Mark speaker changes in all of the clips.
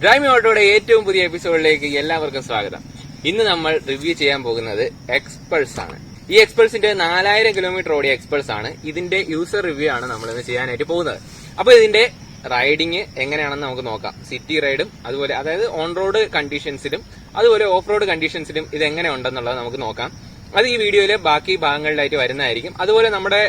Speaker 1: Driving ഓട്ടോയുടെ ഏറ്റവും പുതിയ എപ്പിസോഡിലേക്ക് എല്ലാവർക്കും സ്വാഗതം. ഇന്ന് നമ്മൾ റിവ്യൂ ചെയ്യാൻ പോകുന്നത് എക്സ്പൾസ് ആണ്. ഈ എക്സ്പൾസിന്റെ 4000 കിലോമീറ്റർ ഓടിയ എക്സ്പൾസ് ആണ്. ഇതിന്റെ യൂസർ റിവ്യൂ ആണ് നമ്മൾ ഇന്ന് ചെയ്യാനായിട്ട് പോകുന്നത്. അപ്പൊ ഇതിന്റെ റൈഡിങ് എങ്ങനെയാണെന്ന് നമുക്ക് നോക്കാം. സിറ്റി റൈഡും അതുപോലെ അതായത് ഓൺ റോഡ് കണ്ടീഷൻസിലും അതുപോലെ ഓഫ് റോഡ് കണ്ടീഷൻസിലും ഇത് എങ്ങനെ ഉണ്ടെന്നുള്ളത് നമുക്ക് നോക്കാം. അത് ഈ വീഡിയോയിലെ ബാക്കി ഭാഗങ്ങളിലായിട്ട് വരുന്നതായിരിക്കും. അതുപോലെ നമ്മുടെ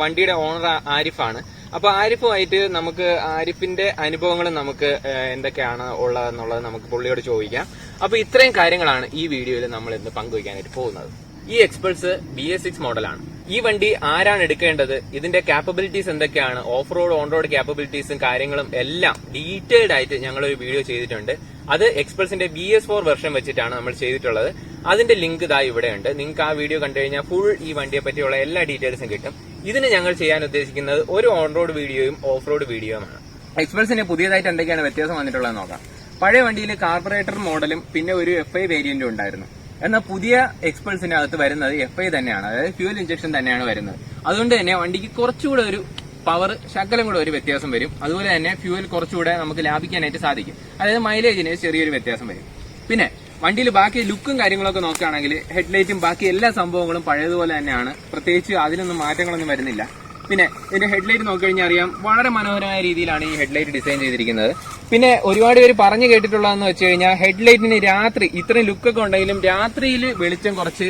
Speaker 1: വണ്ടിയുടെ ഓണർ ആരിഫാണ്. അപ്പൊ ആരിഫുമായിട്ട് നമുക്ക് ആരിഫിന്റെ അനുഭവങ്ങളും നമുക്ക് എന്തൊക്കെയാണ് ഉള്ളതെന്നുള്ളത് നമുക്ക് പുള്ളിയോട് ചോദിക്കാം. അപ്പൊ ഇത്രയും കാര്യങ്ങളാണ് ഈ വീഡിയോയിൽ നമ്മൾ ഇന്ന് പങ്കുവയ്ക്കാനായിട്ട് പോകുന്നത്. ഈ എക്സ്പൾസ് BS6 മോഡലാണ്. ഈ വണ്ടി ആരാണ് എടുക്കേണ്ടത്, ഇതിന്റെ കാപ്പബിലിറ്റീസ് എന്തൊക്കെയാണ്, ഓഫ് റോഡ് ഓൺ റോഡ് കാപ്പബിലിറ്റീസും കാര്യങ്ങളും എല്ലാം ഡീറ്റെയിൽഡ് ആയിട്ട് ഞങ്ങളൊരു വീഡിയോ ചെയ്തിട്ടുണ്ട്. അത് എക്സ്പൾസിന്റെ BS4 വെർഷൻ വെച്ചിട്ടാണ് നമ്മൾ ചെയ്തിട്ടുള്ളത്. അതിന്റെ ലിങ്ക് ഇതാ ഇവിടെയുണ്ട്. നിങ്ങൾക്ക് ആ വീഡിയോ കണ്ടു കഴിഞ്ഞാൽ ഫുൾ ഈ വണ്ടിയെ പറ്റിയുള്ള എല്ലാ ഡീറ്റെയിൽസും കിട്ടും. ഇതിന് ഞങ്ങൾ ചെയ്യാൻ ഉദ്ദേശിക്കുന്നത് ഒരു ഓൺ റോഡ് വീഡിയോയും ഓഫ് റോഡ് വീഡിയോയുമാണ്. എക്സ്പൾസിന് പുതിയതായിട്ട് എന്തൊക്കെയാണ് വ്യത്യാസം വന്നിട്ടുള്ളത് നോക്കാം. പഴയ വണ്ടിയിൽ കാർബറേറ്റർ മോഡലും പിന്നെ ഒരു FI വേരിയന്റും ഉണ്ടായിരുന്നു. എന്നാൽ പുതിയ എക്സ്പൾസിനകത്ത് വരുന്നത് FI തന്നെയാണ്, അതായത് ഫ്യൂൽ ഇഞ്ചക്ഷൻ തന്നെയാണ് വരുന്നത്. അതുകൊണ്ട് തന്നെ വണ്ടിക്ക് കുറച്ചുകൂടെ ഒരു പവർ ശകലം കൂടെ ഒരു വ്യത്യാസം വരും. അതുപോലെ തന്നെ ഫ്യൂൽ കുറച്ചുകൂടെ നമുക്ക് ലാഭിക്കാനായിട്ട് സാധിക്കും. അതായത് മൈലേജിന് ചെറിയൊരു വ്യത്യാസം വരും. പിന്നെ വണ്ടിയിൽ ബാക്കി ലുക്കും കാര്യങ്ങളൊക്കെ നോക്കുകയാണെങ്കിൽ ഹെഡ്ലൈറ്റും ബാക്കി എല്ലാ സംഭവങ്ങളും പഴയതുപോലെ തന്നെയാണ്. പ്രത്യേകിച്ച് അതിലൊന്നും മാറ്റങ്ങളൊന്നും വരുന്നില്ല. പിന്നെ ഇതിന്റെ ഹെഡ്ലൈറ്റ് നോക്കിക്കഴിഞ്ഞാൽ അറിയാം, വളരെ മനോഹരമായ രീതിയിലാണ് ഈ ഹെഡ്ലൈറ്റ് ഡിസൈൻ ചെയ്തിരിക്കുന്നത്. പിന്നെ ഒരുപാട് പേര് പറഞ്ഞു കേട്ടിട്ടുള്ളതെന്ന് വെച്ച് കഴിഞ്ഞാൽ ഹെഡ്ലൈറ്റിന് രാത്രി ഇത്രയും ലുക്കൊക്കെ ഉണ്ടെങ്കിലും രാത്രിയിൽ വെളിച്ചം കുറച്ച്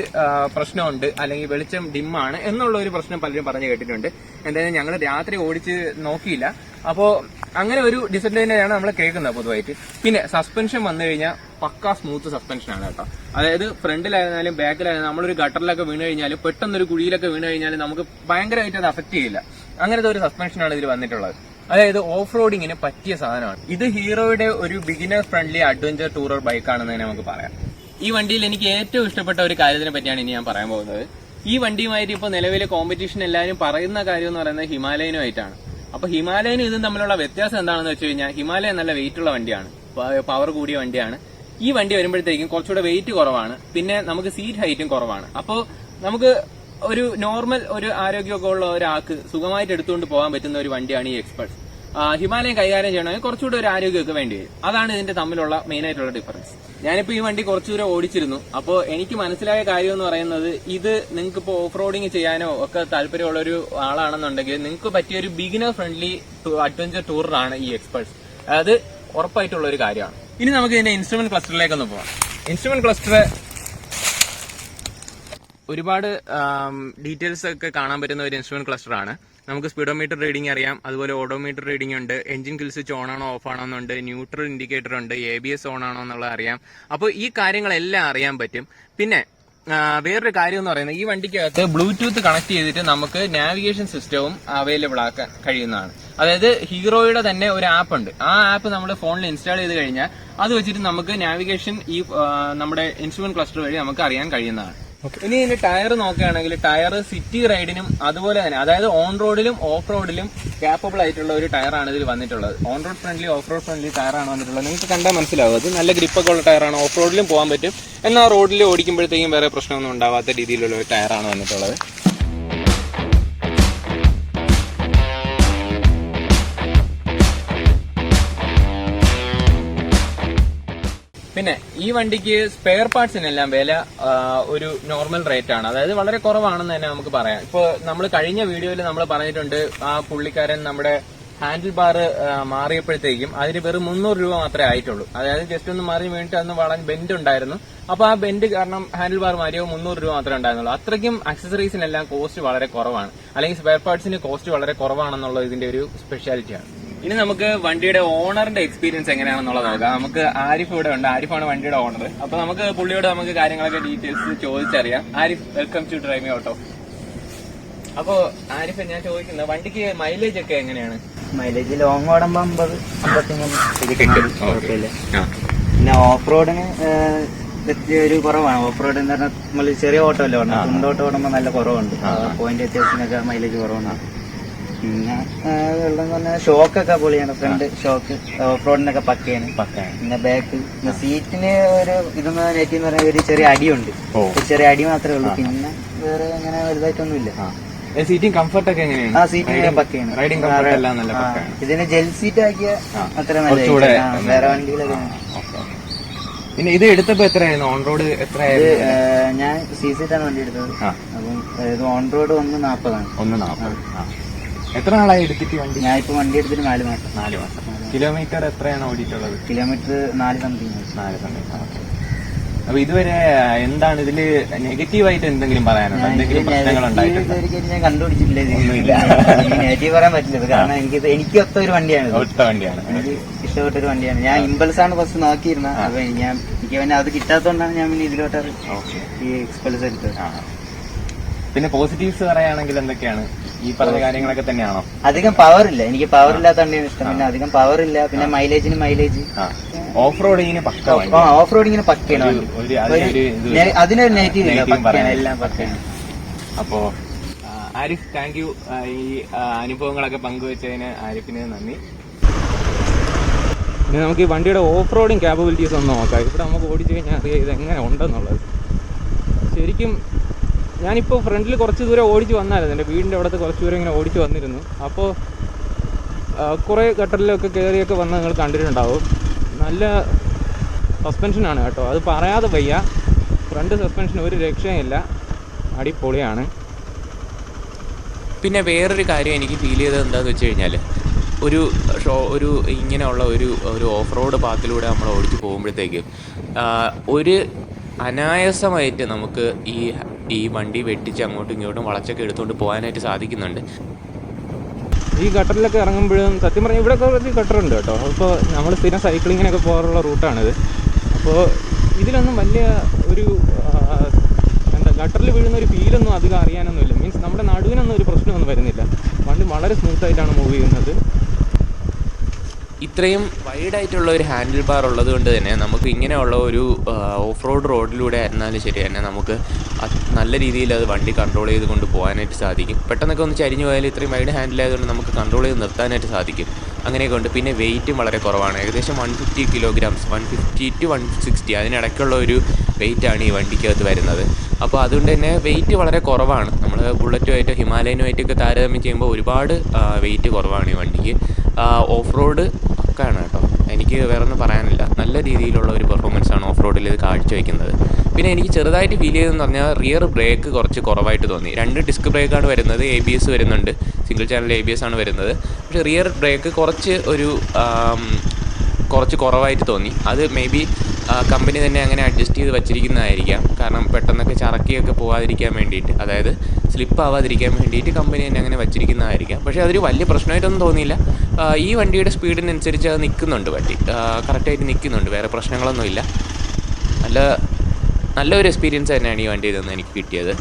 Speaker 1: പ്രശ്നമുണ്ട്, അല്ലെങ്കിൽ വെളിച്ചം ഡിമ്മാണ് എന്നുള്ള ഒരു പ്രശ്നം പലരും പറഞ്ഞു കേട്ടിട്ടുണ്ട്. എന്തായാലും ഞങ്ങൾ രാത്രി ഓടിച്ച് നോക്കിയില്ല. അപ്പോ അങ്ങനെ ഒരു ഡിസഡ്വാൻറ്റേജ് ആണ് നമ്മൾ കേൾക്കുന്നത് പൊതുവായിട്ട്. പിന്നെ സസ്പെൻഷൻ വന്നു കഴിഞ്ഞാൽ പക്കാ സ്മൂത്ത് സസ്പെൻഷൻ ആണ് കേട്ടോ. അതായത് ഫ്രണ്ടിലായിരുന്നാലും ബാക്കിലായിരുന്നാലും നമ്മളൊരു ഗട്ടറിലൊക്കെ വീണ് കഴിഞ്ഞാലും പെട്ടെന്നൊരു കുഴിയിലൊക്കെ വീണ് കഴിഞ്ഞാലും നമുക്ക് ഭയങ്കരമായിട്ട് അത് അഫക്ട് ചെയ്യില്ല. അങ്ങനത്തെ ഒരു സസ്പെൻഷനാണ് ഇതിൽ വന്നിട്ടുള്ളത്. അതായത് ഓഫ് റോഡിങ്ങിന് പറ്റിയ സാധനമാണ്. ഇത് ഹീറോയുടെ ഒരു ബിഗിനർ ഫ്രണ്ട്ലി അഡ്വഞ്ചർ ടൂറർ ബൈക്കാണെന്ന് തന്നെ നമുക്ക് പറയാം. ഈ വണ്ടിയിൽ എനിക്ക് ഏറ്റവും ഇഷ്ടപ്പെട്ട ഒരു കാര്യത്തിനെ പറ്റിയാണ് ഇനി ഞാൻ പറയാൻ പോകുന്നത്. ഈ വണ്ടിയുമായിട്ട് ഇപ്പോൾ നിലവിലെ കോമ്പറ്റീഷൻ എല്ലാവരും പറയുന്ന കാര്യം എന്ന് പറയുന്നത് ഹിമാലയനുമായിട്ടാണ്. അപ്പൊ ഹിമാലയനും ഇതും തമ്മിലുള്ള വ്യത്യാസം എന്താണെന്ന് വെച്ച് കഴിഞ്ഞാൽ ഹിമാലയൻ നല്ല വെയിറ്റ് ഉള്ള വണ്ടിയാണ്, പവർ കൂടിയ വണ്ടിയാണ്. ഈ വണ്ടി വരുമ്പോഴത്തേക്കും കുറച്ചുകൂടെ വെയിറ്റ് കുറവാണ്. പിന്നെ നമുക്ക് സീറ്റ് ഹൈറ്റും കുറവാണ്. അപ്പോൾ നമുക്ക് ഒരു നോർമൽ ഒരു ആരോഗ്യമൊക്കെ ഉള്ള ഒരാൾക്ക് സുഖമായിട്ട് എടുത്തുകൊണ്ട് പോകാൻ പറ്റുന്ന ഒരു വണ്ടിയാണ് ഈ എക്സ്പൾസ്. ഹിമാലയൻ കൈകാര്യം ചെയ്യണമെങ്കിൽ കുറച്ചുകൂടെ ഒരു ആരോഗ്യമൊക്കെ വേണ്ടി വരും. അതാണ് ഇതിന്റെ തമ്മിലുള്ള മെയിൻ ആയിട്ടുള്ള ഡിഫറൻസ്. ഞാനിപ്പോ ഈ വണ്ടി കുറച്ചു ദൂരം ഓടിച്ചിരുന്നു. അപ്പോൾ എനിക്ക് മനസ്സിലായ കാര്യം എന്ന് പറയുന്നത്, ഇത് നിങ്ങൾക്ക് ഇപ്പോൾ ഓഫ് റോഡിങ് ചെയ്യാനോ ഒക്കെ താല്പര്യമുള്ള ഒരു ആളാണെന്നുണ്ടെങ്കിൽ നിങ്ങൾക്ക് പറ്റിയ ഒരു ബിഗിനർ ഫ്രണ്ട്ലി അഡ്വഞ്ചർ ടൂറാണ് ഈ എക്സ്പൾസ്. അത് ഉറപ്പായിട്ടുള്ള ഒരു കാര്യമാണ്. ഇനി നമുക്ക് ഇതിന്റെ ഇൻസ്ട്രുമെന്റ് ക്ലസ്റ്ററിലേക്കൊന്ന് പോകാം. ഇൻസ്ട്രുമെന്റ് ക്ലസ്റ്റർ ഒരുപാട് ഡീറ്റെയിൽസ് ഒക്കെ കാണാൻ പറ്റുന്ന ഒരു ഇൻസ്ട്രുമെന്റ് ക്ലസ്റ്റർ ആണ്. നമുക്ക് സ്പീഡോമീറ്റർ റീഡിംഗ് അറിയാം, അതുപോലെ ഓഡോമീറ്റർ റീഡിംഗ് ഉണ്ട്, എഞ്ചിൻ കിൽ സ്വിച്ച് ഓൺ ആണോ ഓഫ് ആണോ എന്നുണ്ട്, ന്യൂട്രൽ ഇൻഡിക്കേറ്റർ ഉണ്ട്, ABS ഓൺ ആണോ എന്നുള്ളത് അറിയാം. അപ്പോൾ ഈ കാര്യങ്ങളെല്ലാം അറിയാൻ പറ്റും. പിന്നെ വേറൊരു കാര്യം എന്ന് പറയുന്നത്, ഈ വണ്ടിക്കകത്ത് ബ്ലൂടൂത്ത് കണക്ട് ചെയ്തിട്ട് നമുക്ക് നാവിഗേഷൻ സിസ്റ്റവും അവൈലബിൾ ആക്കാൻ കഴിയുന്നതാണ്. അതായത് ഹീറോയുടെ തന്നെ ഒരു ആപ്പ് ഉണ്ട്. ആ ആപ്പ് നമ്മുടെ ഫോണിൽ ഇൻസ്റ്റാൾ ചെയ്ത് കഴിഞ്ഞാൽ അത് വെച്ചിട്ട് നമുക്ക് നാവിഗേഷൻ ഈ നമ്മുടെ ഇൻസ്ട്രുമെന്റ് ക്ലസ്റ്റർ വഴി നമുക്ക് അറിയാൻ കഴിയുന്നതാണ്. ഇനി ഇതിന്റെ ടയർ നോക്കുകയാണെങ്കിൽ ടയർ സിറ്റി റൈഡിനും അതുപോലെ തന്നെ അതായത് ഓൺ റോഡിലും ഓഫ് റോഡിലും കാപ്പബിൾ ആയിട്ടുള്ള ഒരു ടയറാണ് ഇതിൽ വന്നിട്ടുള്ളത്. On road friendly off road friendly ടയറാണ് വന്നിട്ടുള്ളത്. നിങ്ങൾക്ക് കണ്ടാൽ മനസ്സിലാവും, അത് നല്ല ഗ്രിപ്പൊക്കെ ഉള്ള ടയറാണ്. ഓഫ് റോഡിലും പോകാൻ പറ്റും, എന്നാൽ റോഡിൽ ഓടിക്കുമ്പോഴത്തേക്കും വേറെ പ്രശ്നമൊന്നും ഉണ്ടാവാത്ത രീതിയിലുള്ള ഒരു ടയറാണ് വന്നിട്ടുള്ളത്. പിന്നെ ഈ വണ്ടിക്ക് സ്പെയർ പാർട്സിനെല്ലാം വില ഒരു നോർമൽ റേറ്റ് ആണ്, അതായത് വളരെ കുറവാണെന്ന് തന്നെ നമുക്ക് പറയാം. ഇപ്പോൾ നമ്മൾ കഴിഞ്ഞ വീഡിയോയിൽ നമ്മൾ പറഞ്ഞിട്ടുണ്ട്, ആ പുള്ളിക്കാരൻ നമ്മുടെ ഹാൻഡിൽ ബാർ മാറിയപ്പോഴത്തേക്കും അതിന് വെറും 300 രൂപ മാത്രമേ ആയിട്ടുള്ളൂ. അതായത് ജസ്റ്റ് ഒന്ന് മാറി വീണിട്ട് അന്ന് വളഞ്ഞ ബെൻഡ് ഉണ്ടായിരുന്നു. അപ്പൊ ആ ബെൻഡ് കാരണം ഹാൻഡിൽ ബാർ മാറിയോ 300 രൂപ മാത്രമേ ഉണ്ടായിരുന്നുള്ളൂ. അത്രയ്ക്കും ആക്സസറീസിനെല്ലാം കോസ്റ്റ് വളരെ കുറവാണ്, അല്ലെങ്കിൽ സ്പെയർ പാർട്സിന് കോസ്റ്റ് വളരെ കുറവാണെന്നുള്ളത് ഇതിന്റെ ഒരു സ്പെഷ്യാലിറ്റിയാണ്. ഇനി നമുക്ക് വണ്ടിയുടെ ഓണറിന്റെ എക്സ്പീരിയൻസ് എങ്ങനെയാണെന്നുള്ളത് നോക്കാം. നമുക്ക് ആരിഫ് ഇവിടെ ഉണ്ട്. ആരിഫാണ് വണ്ടിയുടെ ഓണർ. അപ്പൊ നമുക്ക് പുള്ളിയോട് നമുക്ക് കാര്യങ്ങളൊക്കെ ഡീറ്റെയിൽസ് ചോദിച്ചറിയാം. Arif, welcome to driving auto. അപ്പോ ആരിഫ്, ഞാൻ ചോദിക്കുന്നത് വണ്ടിക്ക് മൈലേജ് ഒക്കെ എങ്ങനെയാണ്?
Speaker 2: മൈലേജ് ലോങ് ഓടുമ്പോ 50-55 കിട്ടും, കുഴപ്പമില്ല. പിന്നെ ഓഫ് റോഡിന് ഒരു കുറവാണ്. ഓഫ് റോഡ് എന്ന് പറഞ്ഞാൽ നമ്മൾ ചെറിയ ഓട്ടോ അല്ലേ ഓടണം, കുണ്ടോട്ടോ ഓടുമ്പോ നല്ല കുറവുണ്ട്. പോയിന്റ് വ്യത്യാസത്തിനൊക്കെ മൈലേജ് കുറവാണ്. പിന്നെ വെള്ളം പറഞ്ഞാൽ ഷോക്കൊക്കെ പൊളിയാണ്. ഫ്രണ്ട് ഷോക്ക് ഓഫ് റോഡിനൊക്കെ പക്കയാണ്. പിന്നെ ബാക്ക് സീറ്റിന് ഒരു ഇതെന്ന് നെറ്റിന്ന് പറഞ്ഞാൽ ഒരു ചെറിയ അടിയുണ്ട്. ഒരു ചെറിയ അടി മാത്രമേ ഉള്ളൂ. പിന്നെ വേറെ അങ്ങനെ വലുതായിട്ടൊന്നുമില്ല.
Speaker 1: സീറ്റിംഗ് കംഫർട്ട് ഒക്കെ എങ്ങനെയാണ്?
Speaker 2: സീറ്റിംഗ് പക്കയാണ്.
Speaker 1: റൈഡിംഗ് കംഫർട്ട് എല്ലാം നല്ല പക്കയാണ്.
Speaker 2: ഇതിന് ജെൽ സീറ്റ് ആക്കിയ അത്ര നല്ല വേറെ വണ്ടികളൊക്കെ.
Speaker 1: പിന്നെ ഇത് എടുത്തപ്പോ എത്രയായിരുന്നു? ഓൺ റോഡ് എത്രയായിരുന്നു?
Speaker 2: ഞാൻ CC-ട്ടാണ് വണ്ടി എടുത്തത്. അപ്പം ഇത് ഓൺ റോഡ് 140
Speaker 1: 140. എത്ര നാളായി എടുത്തിട്ട് വണ്ടി?
Speaker 2: ഞാൻ ഇപ്പൊ വണ്ടി എടുത്തിട്ട് 4 മാസം.
Speaker 1: 4 മാസം. കിലോമീറ്റർ എത്രയാണ് ഓടിയിട്ടുള്ളത്?
Speaker 2: Kilometre 4 something.
Speaker 1: അപ്പൊ ഇതുവരെ എന്താണ് ഇതില് നെഗറ്റീവായിട്ട് എന്തെങ്കിലും പറയാനുണ്ടോ? എന്തെങ്കിലും പ്രശ്നങ്ങൾ ഉണ്ടായിട്ടുണ്ടോ?
Speaker 2: ഞാൻ കണ്ടുപിടിച്ചിട്ടില്ല. നെഗറ്റീവ് പറയാൻ പറ്റില്ല, കാരണം എനിക്ക് ഒത്ത ഒരു വണ്ടിയാണ്. എനിക്ക് ഇഷ്ടപ്പെട്ട ഒരു വണ്ടിയാണ്. ഞാൻ ഇമ്പൾസ് ആണ് ഫസ്റ്റ് നോക്കിയിരുന്നത്. അപ്പൊ എനിക്ക് പിന്നെ അത് കിട്ടാത്തതുകൊണ്ടാണ് ഞാൻ പിന്നെ ഇതിലോട്ട് ഈ എക്സ്പൾസ് എടുത്തത്.
Speaker 1: പിന്നെ പോസിറ്റീവ്സ് പറയുകയാണെങ്കിൽ എന്തൊക്കെയാണ്? ഈ പറഞ്ഞ കാര്യങ്ങളൊക്കെ തന്നെയാണോ?
Speaker 2: അധികം പവർ ഇല്ല, എനിക്ക് പവർ ഇല്ലാത്ത വണ്ടിയാണ് ഇഷ്ടം. പിന്നെ അധികം പവർ ഇല്ല, പിന്നെ മൈലേജ്
Speaker 1: ഓഫ് റോഡിങ്ങിന് പക്ക.
Speaker 2: ഓഫ് റോഡിങ്ങിന് പക്കയാണ്. അതിനൊരു നെഗറ്റീവ് ഇല്ല, പക്കയാണ്, എല്ലാം പക്കയാണ്.
Speaker 1: അപ്പോ ആരിഫ്, താങ്ക് യു ഈ അനുഭവങ്ങളൊക്കെ പങ്കുവെച്ചതിന് ആരിഫിന് നന്ദി. ഇനി നമുക്ക് ഈ വണ്ടിയുടെ ഓഫ് റോഡിങ് ക്യാപ്പബിലിറ്റീസ് ഒന്ന് നോക്കാം. ഇവിടെ നമുക്ക് ഓടിച്ചു കഴിഞ്ഞാൽ അറിയാം ഇതെങ്ങനെ ഉണ്ടെന്നുള്ളത്. ശരിക്കും ഞാനിപ്പോൾ ഫ്രണ്ടിൽ കുറച്ച് ദൂരം ഓടിച്ച് വന്നായിരുന്നു, എൻ്റെ വീടിൻ്റെ അവിടുത്തെ കുറച്ച് ദൂരം ഇങ്ങനെ ഓടിച്ച് വന്നിരുന്നു. അപ്പോൾ കുറേ ഗട്ടറിലൊക്കെ കയറിയൊക്കെ വന്ന് നിങ്ങൾ കണ്ടിട്ടുണ്ടാവും. നല്ല സസ്പെൻഷനാണ് കേട്ടോ, അത് പറയാതെ വയ്യ. ഫ്രണ്ട് സസ്പെൻഷൻ ഒരു രക്ഷയില്ല, അടിപൊളിയാണ്. പിന്നെ വേറൊരു കാര്യം എനിക്ക് ഫീൽ ചെയ്തത് എന്താണെന്ന് വെച്ച് കഴിഞ്ഞാൽ, ഒരു ഇങ്ങനെയുള്ള ഒരു ഓഫ് റോഡ് പാത്തിലൂടെ നമ്മൾ ഓടിച്ച് പോകുമ്പോഴത്തേക്കും ഒരു അനായാസമായിട്ട് നമുക്ക് ഈ വണ്ടി വെട്ടിച്ച് അങ്ങോട്ടും ഇങ്ങോട്ടും വളച്ചൊക്കെ എടുത്തുകൊണ്ട് പോകാനായിട്ട് സാധിക്കുന്നുണ്ട്. ഈ ഗട്ടറിലൊക്കെ ഇറങ്ങുമ്പോഴും സത്യം പറഞ്ഞാൽ ഇവിടെ കുറച്ച് ഗട്ടറുണ്ട് കേട്ടോ. അപ്പോൾ നമ്മൾ സ്ഥിരം സൈക്ലിങ്ങിനൊക്കെ പോകാറുള്ള റൂട്ടാണിത്. അപ്പോൾ ഇതിലൊന്നും വലിയ ഒരു ഗട്ടറിൽ വീഴുന്ന ഒരു ഫീലൊന്നും അധികം അറിയാനൊന്നുമില്ല. മീൻസ് നമ്മുടെ നടുവിനൊന്നും ഒരു പ്രശ്നമൊന്നും വരുന്നില്ല. വണ്ടി വളരെ സ്മൂത്തായിട്ടാണ് മൂവ് ചെയ്യുന്നത്. ഇത്രയും വൈഡായിട്ടുള്ള ഒരു ഹാൻഡിൽ ബാർ ഉള്ളത് കൊണ്ട് തന്നെ നമുക്ക് ഇങ്ങനെയുള്ള ഒരു ഓഫ് റോഡ് റോഡിലൂടെ ആയിരുന്നാലും ശരി തന്നെ നമുക്ക് നല്ല രീതിയിൽ അത് വണ്ടി കൺട്രോൾ ചെയ്ത് കൊണ്ട് പോകാനായിട്ട് സാധിക്കും. പെട്ടെന്നൊക്കെ ഒന്ന് ചരിഞ്ഞു പോയാൽ ഇത്രയും വൈഡ് ഹാൻഡിലായതുകൊണ്ട് നമുക്ക് കൺട്രോൾ ചെയ്ത് നിർത്താനായിട്ട് സാധിക്കും. അങ്ങനെയൊക്കെ ഉണ്ട്. പിന്നെ വെയിറ്റും വളരെ കുറവാണ്, ഏകദേശം 150 kilograms, 150 to 160 അതിനിടയ്ക്കുള്ള ഒരു വെയിറ്റാണ് ഈ വണ്ടിക്കകത്ത് വരുന്നത്. അപ്പോൾ അതുകൊണ്ട് തന്നെ വെയിറ്റ് വളരെ കുറവാണ്. നമ്മൾ ബുള്ളറ്റുമായിട്ട് ഹിമാലയനുമായിട്ടൊക്കെ താരതമ്യം ചെയ്യുമ്പോൾ ഒരുപാട് വെയിറ്റ് കുറവാണ് ഈ വണ്ടിക്ക്. ഓഫ് റോഡ് ഒക്കെയാണ് കേട്ടോ, എനിക്ക് വേറെ ഒന്നും പറയാനില്ല. നല്ല രീതിയിലുള്ള ഒരു പെർഫോമൻസാണ് ഓഫ് റോഡിൽ ഇത് കാഴ്ചവെക്കുന്നത്. പിന്നെ എനിക്ക് ചെറുതായിട്ട് ഫീൽ ചെയ്തതെന്ന് പറഞ്ഞാൽ റിയർ ബ്രേക്ക് കുറച്ച് കുറവായിട്ട് തോന്നി. 2 ഡിസ്ക് ബ്രേക്കാണ് വരുന്നത്, ABS വരുന്നുണ്ട്, സിംഗിൾ ചാനൽ ABS ആണ് വരുന്നത്. പക്ഷേ റിയർ ബ്രേക്ക് കുറച്ച് കുറവായിട്ട് തോന്നി. അത് മേ ബി കമ്പനി തന്നെ അങ്ങനെ അഡ്ജസ്റ്റ് ചെയ്ത് വച്ചിരിക്കുന്നതായിരിക്കാം. കാരണം പെട്ടെന്നൊക്കെ ചറക്കിയൊക്കെ പോകാതിരിക്കാൻ വേണ്ടിയിട്ട്, അതായത് സ്ലിപ്പ് ആവാതിരിക്കാൻ വേണ്ടിയിട്ട് കമ്പനി തന്നെ അങ്ങനെ വച്ചിരിക്കുന്നതായിരിക്കാം. പക്ഷേ അതൊരു വലിയ പ്രശ്നമായിട്ടൊന്നും തോന്നിയില്ല. ഈ വണ്ടിയുടെ സ്പീഡിനനുസരിച്ച് അത് നിൽക്കുന്നുണ്ട്, വണ്ടി കറക്റ്റായിട്ട് നിൽക്കുന്നുണ്ട്, വേറെ പ്രശ്നങ്ങളൊന്നുമില്ല. നല്ലൊരു എക്സ്പീരിയൻസ് തന്നെയാണ് ഈ വണ്ടിയിൽ നിന്ന് എനിക്ക് കിട്ടിയത്.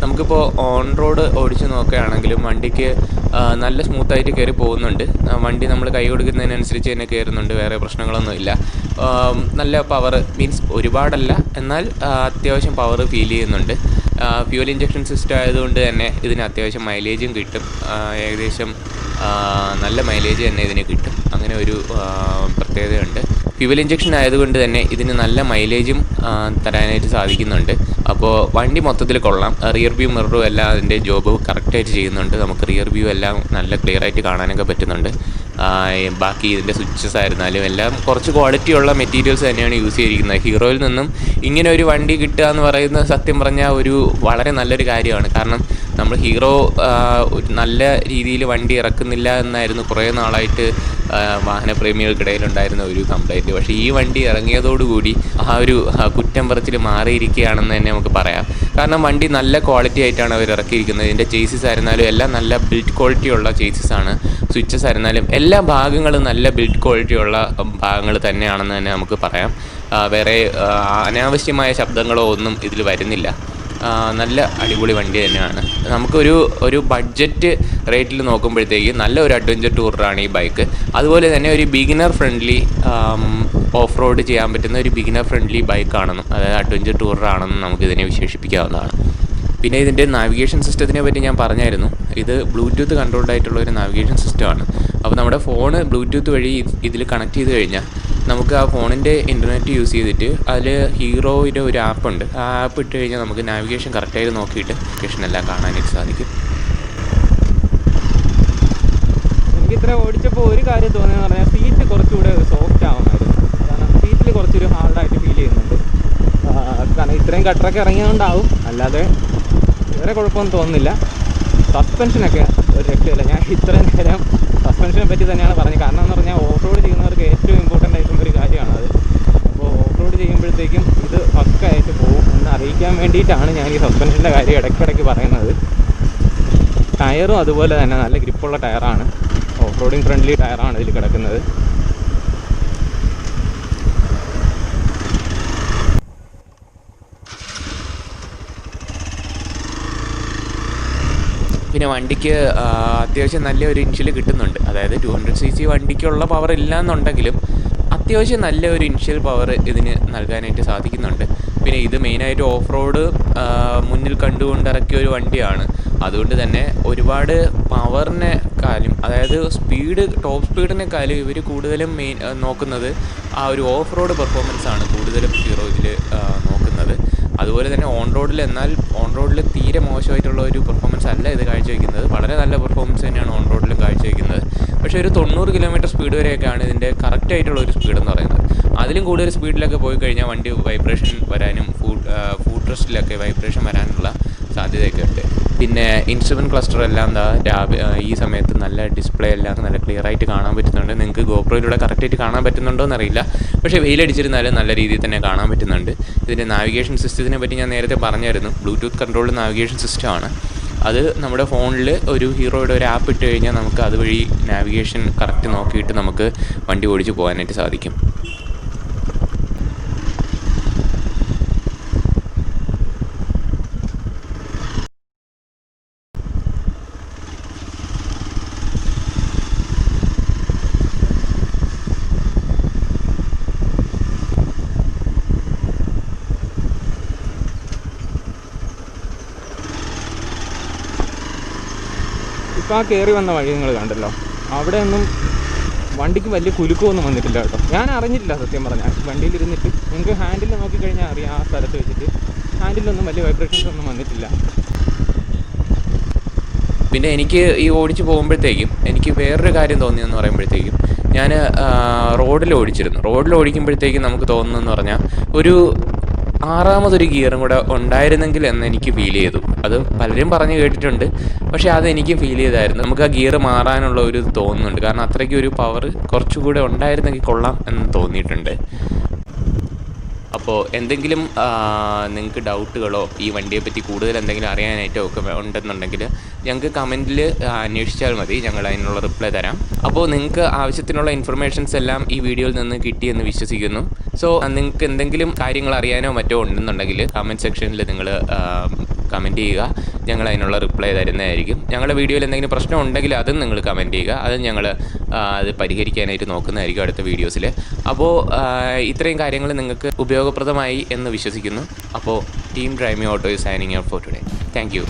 Speaker 1: നമുക്കിപ്പോൾ ഓൺ റോഡ് ഓടിച്ച് നോക്കുകയാണെങ്കിലും വണ്ടിക്ക് നല്ല സ്മൂത്തായിട്ട് കയറി പോകുന്നുണ്ട്. വണ്ടി നമ്മൾ കൈ കൊടുക്കുന്നതിനനുസരിച്ച് തന്നെ കയറുന്നുണ്ട്, വേറെ പ്രശ്നങ്ങളൊന്നുമില്ല. നല്ല പവർ, മീൻസ് ഒരുപാടല്ല, എന്നാൽ അത്യാവശ്യം പവർ ഫീൽ ചെയ്യുന്നുണ്ട്. ഫ്യൂൽ ഇഞ്ചക്ഷൻ സിസ്റ്റം ആയതുകൊണ്ട് തന്നെ ഇതിന് അത്യാവശ്യം മൈലേജും കിട്ടും. ഏകദേശം നല്ല മൈലേജ് തന്നെ ഇതിന് കിട്ടും. അങ്ങനെ ഒരു പ്രത്യേകതയുണ്ട്. ഫ്യൂൽ ഇഞ്ചക്ഷൻ ആയതുകൊണ്ട് തന്നെ ഇതിന് നല്ല മൈലേജും തരാനായിട്ട് സാധിക്കുന്നുണ്ട്. അപ്പോൾ വണ്ടി മൊത്തത്തിൽ കൊള്ളാം. റിയർ വ്യൂ മിററും എല്ലാം അതിൻ്റെ ജോബ് കറക്റ്റായിട്ട് ചെയ്യുന്നുണ്ട്. നമുക്ക് റിയർ വ്യൂ എല്ലാം നല്ല ക്ലിയർ ആയിട്ട് കാണാനൊക്കെ പറ്റുന്നുണ്ട്. ബാക്കി ഇതിൻ്റെ സ്വിച്ചസ് ആയിരുന്നാലും എല്ലാം കുറച്ച് ക്വാളിറ്റിയുള്ള മെറ്റീരിയൽസ് തന്നെയാണ് യൂസ് ചെയ്തിരിക്കുന്നത്. ഹീറോയിൽ നിന്നും ഇങ്ങനെ ഒരു വണ്ടി കിട്ടുക എന്ന് പറയുന്നത് സത്യം പറഞ്ഞാൽ ഒരു വളരെ നല്ലൊരു കാര്യമാണ്. കാരണം നമ്മൾ ഹീറോ നല്ല രീതിയിൽ വണ്ടി ഇറക്കുന്നില്ല എന്നായിരുന്നു കുറേ നാളായിട്ട് വാഹനപ്രേമികൾക്കിടയിലുണ്ടായിരുന്ന ഒരു കംപ്ലൈൻറ്റ്. പക്ഷേ ഈ വണ്ടി ഇറങ്ങിയതോടുകൂടി ആ ഒരു കുറ്റം പറച്ചിൽ മാറിയിരിക്കുകയാണെന്ന് തന്നെ നമുക്ക് പറയാം. കാരണം വണ്ടി നല്ല ക്വാളിറ്റി ആയിട്ടാണ് അവർ ഇറക്കിയിരിക്കുന്നത്. ഇതിൻ്റെ ചേസിസ് ആയിരുന്നാലും എല്ലാം നല്ല ബിൽഡ് ക്വാളിറ്റി ഉള്ള ചേസിസ് ആണ്. സ്വിച്ചസ് ആയിരുന്നാലും എല്ലാ ഭാഗങ്ങളും നല്ല ബിൽഡ് ക്വാളിറ്റി ഉള്ള ഭാഗങ്ങൾ തന്നെയാണെന്ന് തന്നെ നമുക്ക് പറയാം. വേറെ അനാവശ്യമായ ശബ്ദങ്ങളോ ഒന്നും ഇതിൽ വരുന്നില്ല. നല്ല അടിപൊളി വണ്ടി തന്നെയാണ്. നമുക്കൊരു ബഡ്ജറ്റ് റേറ്റിൽ നോക്കുമ്പോഴത്തേക്ക് നല്ല ഒരു അഡ്വഞ്ചർ ടൂറാണ് ഈ ബൈക്ക്. അതുപോലെ തന്നെ ഒരു ബിഗിനർ ഫ്രണ്ട്ലി ഓഫ് റോഡ് ചെയ്യാൻ പറ്റുന്ന ഒരു ബിഗിനർ ഫ്രണ്ട്ലി ബൈക്കാണെന്നും, അതായത് അഡ്വഞ്ചർ ടൂറാണെന്നും നമുക്കിതിനെ വിശേഷിപ്പിക്കാവുന്നതാണ്. പിന്നെ ഇതിൻ്റെ നാവിഗേഷൻ സിസ്റ്റത്തിനെ പറ്റി ഞാൻ പറഞ്ഞായിരുന്നു. ഇത് ബ്ലൂടൂത്ത് കൺട്രോൾഡ് ആയിട്ടുള്ള ഒരു നാവിഗേഷൻ സിസ്റ്റമാണ്. അപ്പോൾ നമ്മുടെ ഫോണ് ബ്ലൂടൂത്ത് വഴി ഇതിൽ കണക്ട് ചെയ്ത് കഴിഞ്ഞാൽ നമുക്ക് ആ ഫോണിൻ്റെ ഇൻ്റർനെറ്റ് യൂസ് ചെയ്തിട്ട് അതിൽ ഹീറോയുടെ ഒരു ആപ്പുണ്ട്. ആ ആപ്പ് ഇട്ട് കഴിഞ്ഞാൽ നമുക്ക് നാവിഗേഷൻ കറക്റ്റായിട്ട് നോക്കിയിട്ട് ലൊക്കേഷൻ എല്ലാം കാണാനായിട്ട് സാധിക്കും. എനിക്ക് ഇത്ര ഓടിച്ചപ്പോൾ ഒരു കാര്യം തോന്നിയെന്ന് പറഞ്ഞാൽ സീറ്റ് കുറച്ചുകൂടെ സോഫ്റ്റ് ആവുമായിരുന്നു. കാരണം സീറ്റിൽ കുറച്ചൊരു ഹാർഡായിട്ട് ഫീൽ ചെയ്യുന്നുണ്ട്. കാരണം ഇത്രയും കട്ടറൊക്കെ ഇറങ്ങിയതുകൊണ്ടാവും, അല്ലാതെ വേറെ കുഴപ്പമൊന്നും തോന്നുന്നില്ല. സസ്പെൻഷനൊക്കെ ഒരു രക്ഷയില്ല. ഞാൻ ഇത്രയും നേരം സസ്പെൻഷനെ പറ്റി തന്നെയാണ് പറഞ്ഞത്. കാരണം എന്ന് പറഞ്ഞാൽ ഓഫ് റോഡ് ചെയ്യുന്നവർക്ക് ഏറ്റവും ഇമ്പോർട്ടൻ്റ് ആയിട്ടുള്ളൊരു കാര്യമാണത്. അപ്പോൾ ഓഫ് റോഡ് ചെയ്യുമ്പോഴത്തേക്കും ഇത് പക്കായിട്ട് പോകും എന്ന് അറിയിക്കാൻ വേണ്ടിയിട്ടാണ് ഞാൻ ഈ സസ്പെൻഷൻ്റെ കാര്യം ഇടയ്ക്കിടയ്ക്ക് പറയുന്നത്. ടയറും അതുപോലെ തന്നെ നല്ല ഗ്രിപ്പുള്ള ടയറാണ്. ഓഫ് റോഡിങ് ഫ്രണ്ട്ലി ടയറാണ് ഇതിൽ കിടക്കുന്നത്. പിന്നെ വണ്ടിക്ക് അത്യാവശ്യം നല്ലൊരു ഇൻഷ്യൽ കിട്ടുന്നുണ്ട്. അതായത് 200cc വണ്ടിക്കുള്ള പവർ ഇല്ലയെന്നുണ്ടെങ്കിലും അത്യാവശ്യം നല്ലൊരു ഇൻഷ്യൽ പവർ ഇതിന് നൽകാനായിട്ട് സാധിക്കുന്നുണ്ട്. പിന്നെ ഇത് മെയിനായിട്ട് ഓഫ് റോഡ് മുന്നിൽ കണ്ടുകൊണ്ട് ഇറക്കിയ ഒരു വണ്ടിയാണ്. അതുകൊണ്ട് തന്നെ ഒരുപാട് പവറിനെക്കാളും, അതായത് ടോപ്പ് സ്പീഡിനെക്കാളും ഇവർ കൂടുതലും നോക്കുന്നത് ആ ഒരു ഓഫ് റോഡ് പെർഫോമൻസ് ആണ് കൂടുതലും ഹീറോ ഇതിൽ നോക്കുന്നത്. അതുപോലെ തന്നെ ഓൺ റോഡിൽ തീരെ മോശമായിട്ടുള്ള ഒരു പെർഫോമൻസ് അല്ല ഇത് കാഴ്ചവെക്കുന്നത്. വളരെ നല്ല പെർഫോമൻസ് തന്നെയാണ് ഓൺ റോഡിലും കാഴ്ചവെക്കുന്നത്. പക്ഷേ ഒരു 90 km സ്പീഡ് വരെയൊക്കെയാണ് ഇതിൻ്റെ കറക്റ്റായിട്ടുള്ള ഒരു സ്പീഡ് എന്ന് പറയുന്നത്. അതിലും കൂടുതൽ സ്പീഡിലൊക്കെ പോയി കഴിഞ്ഞാൽ വണ്ടി വൈബ്രേഷൻ വരാനും ഫുഡ് റെസ്റ്റിലൊക്കെ വൈബ്രേഷൻ വരാനുള്ള സാധ്യതയൊക്കെ ഉണ്ട്. പിന്നെ ഇൻസ്ട്രുമെൻറ്റ് ക്ലസ്റ്റർ എല്ലാം ഈ സമയത്ത് നല്ല ഡിസ്പ്ലേ എല്ലാം നല്ല ക്ലിയർ ആയിട്ട് കാണാൻ പറ്റുന്നുണ്ട്. നിങ്ങൾക്ക് ഗോപ്രോയിലൂടെ കറക്റ്റായിട്ട് കാണാൻ പറ്റുന്നുണ്ടോ എന്നറിയില്ല, പക്ഷേ വെയിലടിച്ചിരുന്നാലും നല്ല രീതിയിൽ തന്നെ കാണാൻ പറ്റുന്നുണ്ട്. ഇതിൻ്റെ നാവിഗേഷൻ സിസ്റ്റത്തിനെ പറ്റി ഞാൻ നേരത്തെ പറഞ്ഞായിരുന്നു. ബ്ലൂടൂത്ത് കൺട്രോൾഡ് നാവിഗേഷൻ സിസ്റ്റമാണ് അത്. നമ്മുടെ ഫോണിൽ ഒരു ഹീറോയുടെ ഒരു ആപ്പ് ഇട്ട് കഴിഞ്ഞാൽ നമുക്ക് അതുവഴി നാവിഗേഷൻ കറക്റ്റ് നോക്കിയിട്ട് നമുക്ക് വണ്ടി ഓടിച്ച് പോകാനായിട്ട് സാധിക്കും. ഇപ്പോൾ ആ കയറി വന്ന വഴി നിങ്ങൾ കണ്ടല്ലോ, അവിടെ ഒന്നും വണ്ടിക്ക് വലിയ കുലുക്കമൊന്നും വന്നിട്ടില്ല കേട്ടോ. ഞാൻ അറിഞ്ഞിട്ടില്ല സത്യം പറഞ്ഞാൽ. വണ്ടിയിലിരുന്നിട്ട് നിങ്ങൾക്ക് ഹാൻഡിൽ നോക്കിക്കഴിഞ്ഞാൽ അറിയാം, ആ സ്ഥലത്ത് വെച്ചിട്ട് ഹാൻഡിലൊന്നും വലിയ വൈബ്രേഷൻസ് ഒന്നും വന്നിട്ടില്ല. പിന്നെ എനിക്ക് ഈ ഓടിച്ച് പോകുമ്പോഴത്തേക്കും എനിക്ക് വേറൊരു കാര്യം തോന്നിയെന്ന് പറയുമ്പോഴത്തേക്കും, ഞാൻ റോഡിൽ ഓടിക്കുമ്പോഴത്തേക്കും നമുക്ക് തോന്നുന്നതെന്ന് പറഞ്ഞാൽ ഒരു 6ാമതൊരു ഗിയറും കൂടെ ഉണ്ടായിരുന്നെങ്കിൽ എന്ന് എനിക്ക് ഫീൽ ചെയ്തു. അത് പലരും പറഞ്ഞു കേട്ടിട്ടുണ്ട്, പക്ഷേ അതെനിക്കും ഫീൽ ചെയ്തായിരുന്നു. നമുക്ക് ആ ഗിയർ മാറാനുള്ള ഒരു തോന്നുന്നുണ്ട്. കാരണം അത്രയ്ക്ക് ഒരു പവർ കുറച്ചുകൂടെ ഉണ്ടായിരുന്നെങ്കിൽ കൊള്ളാം എന്ന് തോന്നിയിട്ടുണ്ട്. അപ്പോൾ എന്തെങ്കിലും നിങ്ങൾക്ക് ഡൗട്ടുകളോ ഈ വണ്ടിയെപ്പറ്റി കൂടുതൽ എന്തെങ്കിലും അറിയാനായിട്ടോ ഒക്കെ ഉണ്ടെന്നുണ്ടെങ്കിൽ ഞങ്ങൾക്ക് കമൻറ്റിൽ അന്വേഷിച്ചാൽ മതി, ഞങ്ങൾ അതിനുള്ള റിപ്ലൈ തരാം. അപ്പോൾ നിങ്ങൾക്ക് ആവശ്യത്തിനുള്ള ഇൻഫർമേഷൻസ് എല്ലാം ഈ വീഡിയോയിൽ നിന്ന് കിട്ടിയെന്ന് വിശ്വസിക്കുന്നു. സോ നിങ്ങൾക്ക് എന്തെങ്കിലും കാര്യങ്ങൾ അറിയാനോ മറ്റോ ഉണ്ടെന്നുണ്ടെങ്കിൽ കമൻറ്റ് സെക്ഷനിൽ നിങ്ങൾ കമൻറ്റ് ചെയ്യുക, ഞങ്ങൾ അതിനുള്ള റിപ്ലൈ തരുന്നതായിരിക്കും. ഞങ്ങളുടെ വീഡിയോയിൽ എന്തെങ്കിലും പ്രശ്നം ഉണ്ടെങ്കിൽ അതും നിങ്ങൾ കമൻറ്റ് ചെയ്യുക, അത് ഞങ്ങൾ അത് പരിഹരിക്കാനായിട്ട് നോക്കുന്നതായിരിക്കും അടുത്ത വീഡിയോസിൽ. അപ്പോൾ ഇത്രയും കാര്യങ്ങൾ നിങ്ങൾക്ക് ഉപയോഗപ്രദമായി എന്ന് വിശ്വസിക്കുന്നു. അപ്പോൾ team drive me auto is signing out for today. Thank you.